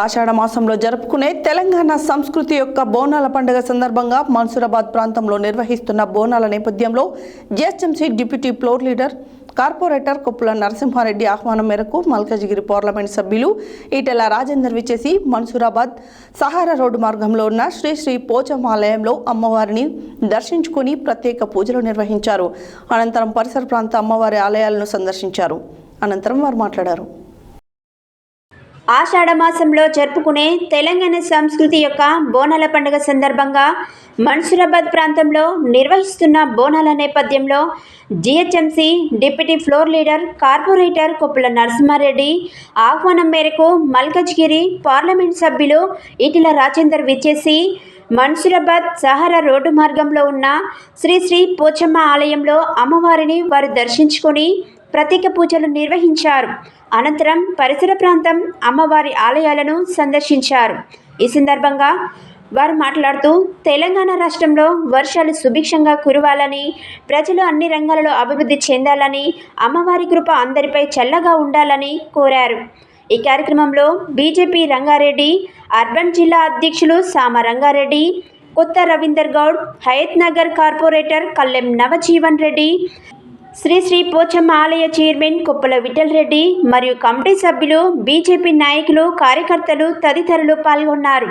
ఆషాఢ మాసంలో జరుపుకునే తెలంగాణ సంస్కృతి యొక్క బోనాల పండుగ సందర్భంగా మన్సూరాబాద్ ప్రాంతంలో నిర్వహిస్తున్న బోనాల నేపథ్యంలో GHMC deputy floor leader corporator Koppula Narasimha Reddy ఆహ్వానం మేరకు మల్కాజిగిరి పార్లమెంట్ సభ్యులు ఈటెల రాజేందర్ విచ్చేసి మన్సూరాబాద్ సహారా రోడ్డు మార్గంలో ఉన్న శ్రీ శ్రీ పోచమ్మ ఆలయంలో అమ్మవారిని దర్శించుకుని ప్రత్యేక పూజలు నిర్వహించారు. అనంతరం పరిసర ప్రాంత అమ్మవారి ఆలయాలను సందర్శించారు. అనంతరం వారు మాట్లాడారు. ఆషాఢ మాసంలో జరుపుకునే తెలంగాణ సంస్కృతి యొక్క బోనాల పండుగ సందర్భంగా మన్సూరాబాద్ ప్రాంతంలో నిర్వహిస్తున్న బోనాల నేపథ్యంలో GHMC deputy floor leader corporator Koppula Narasimha Reddy ఆహ్వానం మేరకు మల్కాజ్గిరి పార్లమెంట్ సభ్యులు ఈటెల రాజేందర్ విచ్చేసి మన్సూరాబాద్ సహారా రోడ్డు మార్గంలో ఉన్న శ్రీ శ్రీ పోచమ్మ ఆలయంలో అమ్మవారిని వారు దర్శించుకొని ప్రత్యేక పూజలు నిర్వహించారు. అనంతరం పరిసర ప్రాంతం అమ్మవారి ఆలయాలను సందర్శించారు. ఈ సందర్భంగా వారు మాట్లాడుతూ తెలంగాణ రాష్ట్రంలో వర్షాలు సుభిక్షంగా కురవాలని, ప్రజలు అన్ని రంగాలలో అభివృద్ధి చెందాలని, అమ్మవారి కృప అందరిపై చల్లగా ఉండాలని కోరారు. ఈ కార్యక్రమంలో బీజేపీ రంగారెడ్డి అర్బన్ జిల్లా అధ్యక్షులు సామ రంగారెడ్డి, కొత్త రవీందర్ గౌడ్, హయత్ నగర్ కార్పొరేటర్ కల్లెం నవజీవన్ రెడ్డి, శ్రీ శ్రీ పోచమ్మ ఆలయ చైర్మన్ కొప్పుల విఠల్ రెడ్డి మరియు కమిటీ సభ్యులు, బీజేపీ నాయకులు, కార్యకర్తలు తదితరులు పాల్గొన్నారు.